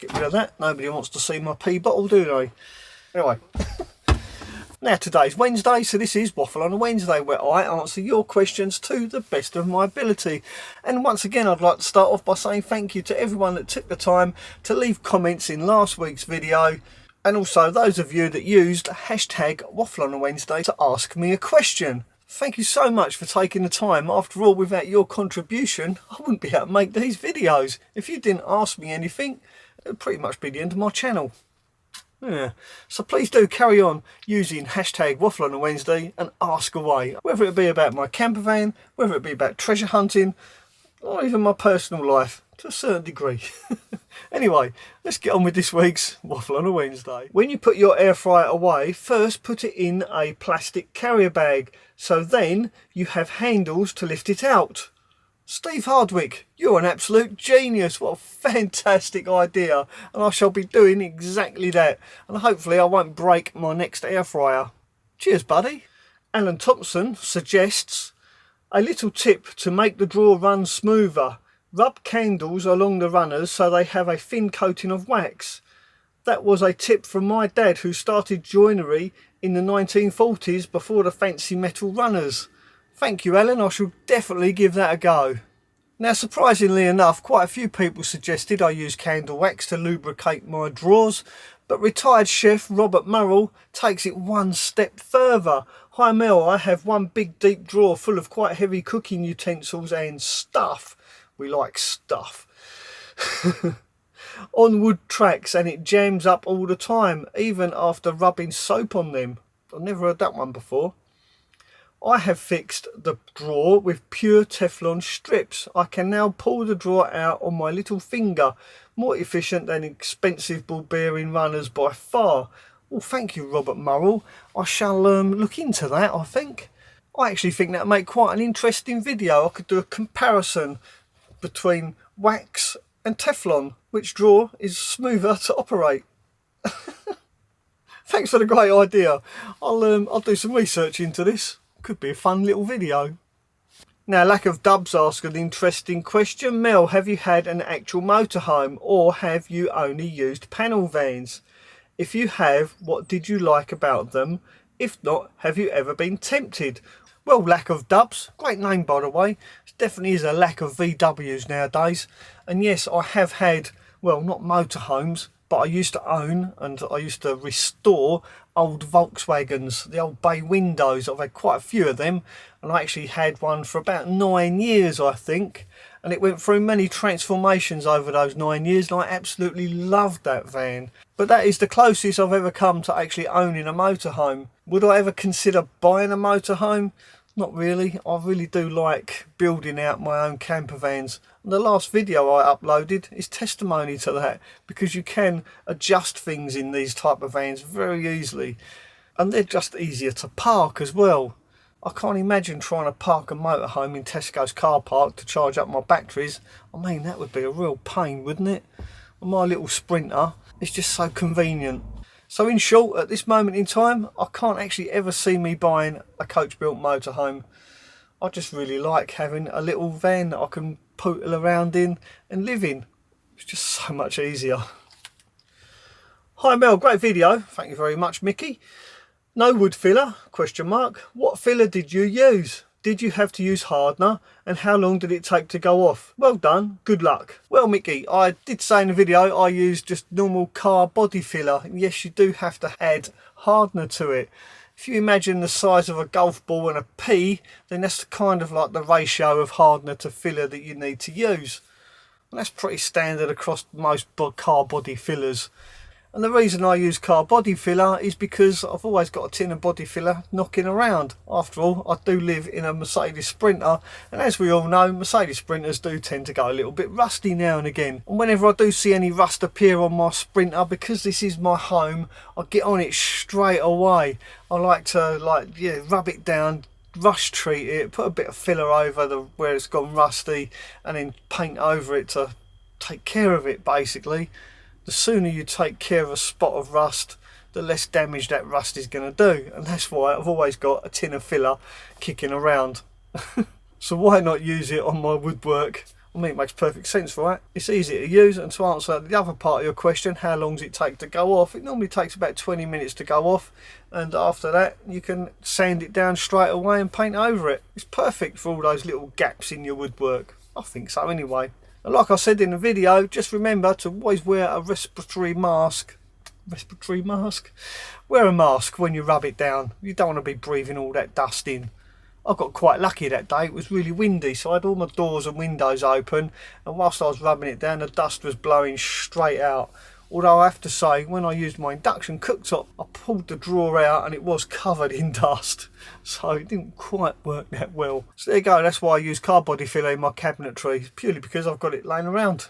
Get rid of that. Nobody wants to see my pee bottle, do they? Anyway. Now today's Wednesday, so this is Waffle on a Wednesday, where I answer your questions to the best of my ability. And once again, I'd like to start off by saying thank you to everyone that took the time to leave comments in last week's video, and also those of you that used hashtag Waffle on a Wednesday to ask me a question. Thank you so much for taking the time. After all, without your contribution, I wouldn't be able to make these videos. If you didn't ask me anything, it would pretty much be the end of my channel. Yeah. So please do carry on using hashtag Waffle on a Wednesday and ask away, whether it be about my camper van, whether it be about treasure hunting, or even my personal life to a certain degree. Anyway, let's get on with this week's Waffle on a Wednesday. When you put your air fryer away, first put it in a plastic carrier bag, so then you have handles to lift it out. Steve Hardwick, you're an absolute genius. What a fantastic idea. And I shall be doing exactly that. And hopefully I won't break my next air fryer. Cheers, buddy. Alan Thompson suggests a little tip to make the drawer run smoother. Rub candles along the runners so they have a thin coating of wax. That was a tip from my dad, who started joinery in the 1940s before the fancy metal runners. Thank you, Alan. I shall definitely give that a go. Now, surprisingly enough, quite a few people suggested I use candle wax to lubricate my drawers, but retired chef Robert Merrill takes it one step further. Hi Mel, I have one big deep drawer full of quite heavy cooking utensils and stuff. We like stuff. On wood tracks, and it jams up all the time, even after rubbing soap on them. I've never heard that one before. I have fixed the drawer with pure Teflon strips. I can now pull the drawer out on my little finger. More efficient than expensive ball bearing runners by far. Well, thank you, Robert Merrill. I shall look into that, I think. I actually think that would make quite an interesting video. I could do a comparison between wax and Teflon. Which drawer is smoother to operate? Thanks for the great idea. I'll do some research into this. Could be a fun little video. Now, Lack of Dubs asked an interesting question. Mel, have you had an actual motorhome, or have you only used panel vans? If you have, what did you like about them? If not, have you ever been tempted? Well, Lack of Dubs, great name by the way. It definitely is a lack of VWs nowadays. And yes, I have had, well, not motorhomes, but I used to own and I used to restore old Volkswagens, the old bay windows. I've had quite a few of them, and I actually had one for about 9 years, I think, and it went through many transformations over those 9 years, and I absolutely loved that van. But that is the closest I've ever come to actually owning a motorhome. Would I ever consider buying a motorhome? Not really. I really do like building out my own camper vans. And the last video I uploaded is testimony to that, because you can adjust things in these type of vans very easily. And they're just easier to park as well. I can't imagine trying to park a motorhome in Tesco's car park to charge up my batteries. I mean, that would be a real pain, wouldn't it? And my little Sprinter is just so convenient. So in short, at this moment in time, I can't actually ever see me buying a coach-built motorhome. I just really like having a little van that I can poodle around in and live in. It's just so much easier. Hi Mel, great video. Thank you very much, Mickey. No wood filler, question mark. What filler did you use? Did you have to use hardener, and how long did it take to go off? Well done, good luck. Well Mickey, I did say in the video I used just normal car body filler. And yes, you do have to add hardener to it. If you imagine the size of a golf ball and a pea, then that's kind of like the ratio of hardener to filler that you need to use. And that's pretty standard across most car body fillers. And the reason I use car body filler is because I've always got a tin of body filler knocking around. After all, I do live in a Mercedes Sprinter, and as we all know, Mercedes Sprinters do tend to go a little bit rusty now and again. And whenever I do see any rust appear on my Sprinter, because this is my home, I get on it straight away. I like to rub it down, rush treat it, put a bit of filler over where it's gone rusty, and then paint over it to take care of it basically. The sooner you take care of a spot of rust, the less damage that rust is going to do. And that's why I've always got a tin of filler kicking around. So why not use it on my woodwork? I mean, it makes perfect sense, right? It's easy to use, and to answer the other part of your question, how long does it take to go off? It normally takes about 20 minutes to go off, and after that you can sand it down straight away and paint over it. It's perfect for all those little gaps in your woodwork. I think so anyway. And like I said in the video, just remember to always wear a respiratory mask. Respiratory mask? Wear a mask when you rub it down. You don't want to be breathing all that dust in. I got quite lucky that day. It was really windy, so I had all my doors and windows open, and whilst I was rubbing it down, the dust was blowing straight out. Although I have to say, when I used my induction cooktop, I pulled the drawer out and it was covered in dust, so it didn't quite work that well. So there you go, that's why I use car body filler in my cabinetry, purely because I've got it laying around.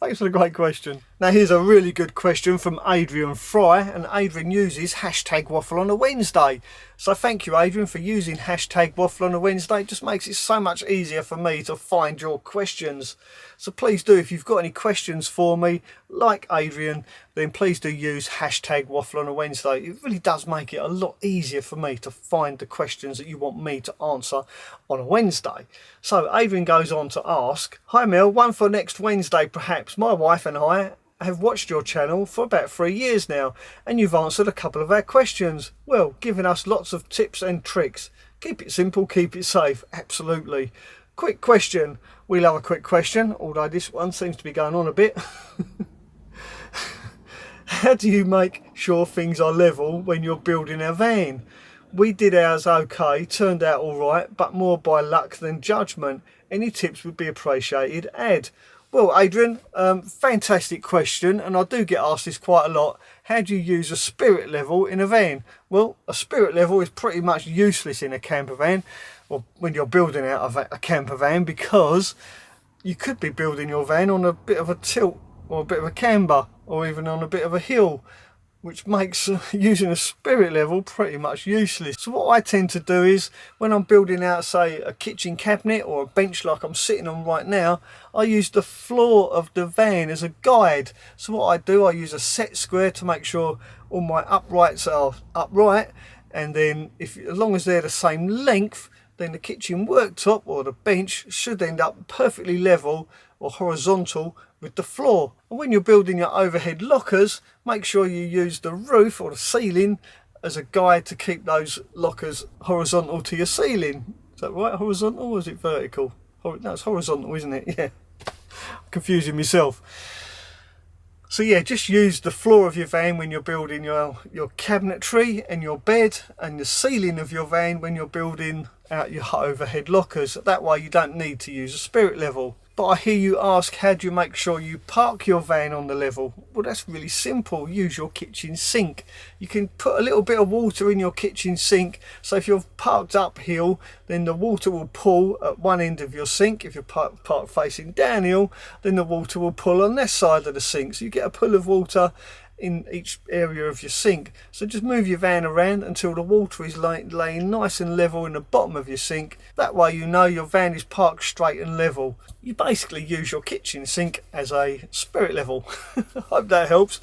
Thanks for the great question. Now here's a really good question from Adrian Fry, and Adrian uses hashtag waffle on a Wednesday. So thank you, Adrian, for using hashtag waffle on a Wednesday. It just makes it so much easier for me to find your questions. So please do, if you've got any questions for me, like Adrian, then please do use hashtag waffle on a Wednesday. It really does make it a lot easier for me to find the questions that you want me to answer on a Wednesday. So Adrian goes on to ask, hi Mel, one for next Wednesday perhaps. My wife and I have watched your channel for about 3 years now, and you've answered a couple of our questions. Well, giving us lots of tips and tricks. Keep it simple, keep it safe. Absolutely. Quick question. We love a quick question, although this one seems to be going on a bit. How do you make sure things are level when you're building a van? We did ours okay, turned out alright, but more by luck than judgment. Any tips would be appreciated. Add. Well, Adrian, fantastic question, and I do get asked this quite a lot. How do you use a spirit level in a van? Well, a spirit level is pretty much useless in a camper van, or when you're building out a camper van, because you could be building your van on a bit of a tilt, or a bit of a camber, or even on a bit of a hill, which makes using a spirit level pretty much useless. So what I tend to do is, when I'm building out, say, a kitchen cabinet or a bench like I'm sitting on right now, I use the floor of the van as a guide. So what I do, I use a set square to make sure all my uprights are upright, and then as long as they're the same length, then the kitchen worktop or the bench should end up perfectly level or horizontal with the floor. And when you're building your overhead lockers, make sure you use the roof or the ceiling as a guide to keep those lockers horizontal to your ceiling. Is that right? Horizontal, or is it vertical? No, it's horizontal, isn't it? Yeah. I'm confusing myself. So yeah, just use the floor of your van when you're building your cabinetry and your bed, and the ceiling of your van when you're building out your overhead lockers. That way you don't need to use a spirit level. But I hear you ask, how do you make sure you park your van on the level? Well, that's really simple. Use your kitchen sink. You can put a little bit of water in your kitchen sink, so if you're parked uphill, then the water will pull at one end of your sink. If you're parked facing downhill, then the water will pull on this side of the sink. So you get a pull of water in each area of your sink. So just move your van around until the water is laying nice and level in the bottom of your sink. That way you know your van is parked straight and level. You basically use your kitchen sink as a spirit level. Hope that helps.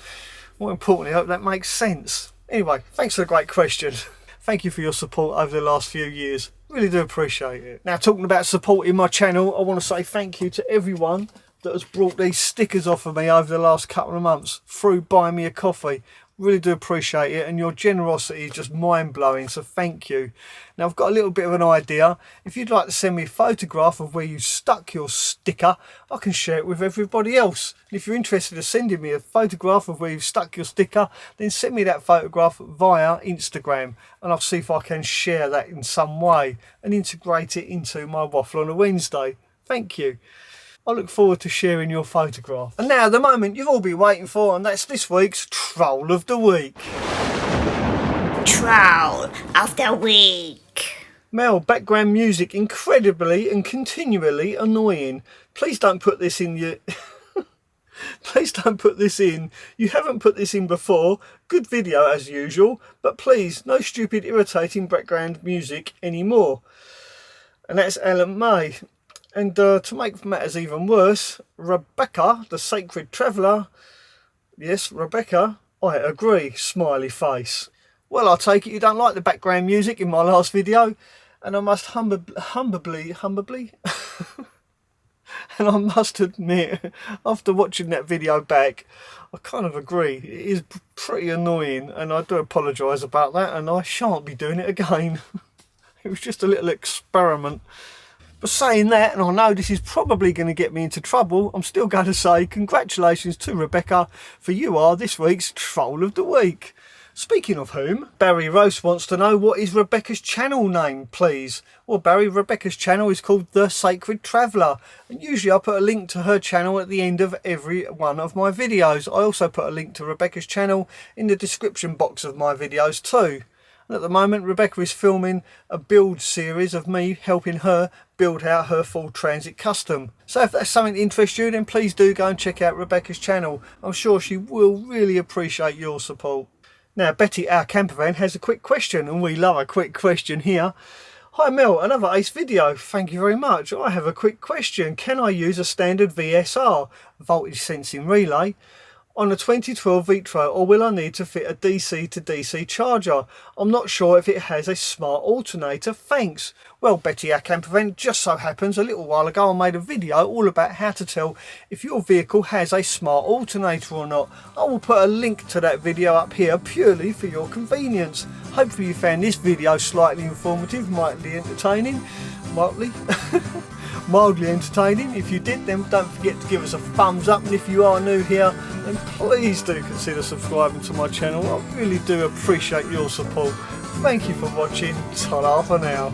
More importantly, I hope that makes sense. Anyway, thanks for the great question. Thank you for your support over the last few years. Really do appreciate it. Now, talking about supporting my channel, I want to say thank you to everyone that has brought these stickers off of me over the last couple of months through Buy Me a Coffee. Really do appreciate it, and your generosity is just mind-blowing, so thank you. Now, I've got a little bit of an idea. If you'd like to send me a photograph of where you stuck your sticker, I can share it with everybody else. And if you're interested in sending me a photograph of where you've stuck your sticker, then send me that photograph via Instagram, and I'll see if I can share that in some way and integrate it into my Waffle on a Wednesday. Thank you. I look forward to sharing your photograph. And now the moment you've all been waiting for, and that's this week's Troll of the Week. Troll of the Week. Mel, background music incredibly and continually annoying. Please don't put this in your... Please don't put this in. You haven't put this in before. Good video as usual, but please, no stupid irritating background music anymore. And that's Alan May. And to make matters even worse, Rebecca, the Sacred Traveller, yes, Rebecca, I agree, smiley face. Well, I take it you don't like the background music in my last video, and I must humbly And I must admit, after watching that video back, I kind of agree. It is pretty annoying, and I do apologise about that, and I shan't be doing it again. It was just a little experiment. But saying that, and I know this is probably going to get me into trouble, I'm still going to say congratulations to Rebecca, for you are this week's Troll of the Week. Speaking of whom, Barry Roast wants to know, what is Rebecca's channel name, please? Well, Barry, Rebecca's channel is called The Sacred Traveller, and usually I put a link to her channel at the end of every one of my videos. I also put a link to Rebecca's channel in the description box of my videos too. And at the moment, Rebecca is filming a build series of me helping her build out her full Transit Custom. So if that's something that interests you, then please do go and check out Rebecca's channel. I'm sure she will really appreciate your support. Now, Betty, our campervan, has a quick question, and we love a quick question here. Hi Mel, another ace video. Thank you very much. I have a quick question. Can I use a standard VSR, voltage sensing relay, on a 2012 Vitro, or will I need to fit a DC to DC charger? I'm not sure if it has a smart alternator. Thanks. Well, Betty, our campervan, just so happens a little while ago I made a video all about how to tell if your vehicle has a smart alternator or not. I will put a link to that video up here purely for your convenience. Hopefully you found this video slightly informative, mildly entertaining. Mildly entertaining. If you did, then don't forget to give us a thumbs up, and if you are new here, then please do consider subscribing to my channel. I really do appreciate your support. Thank you for watching. Ta-ra for now.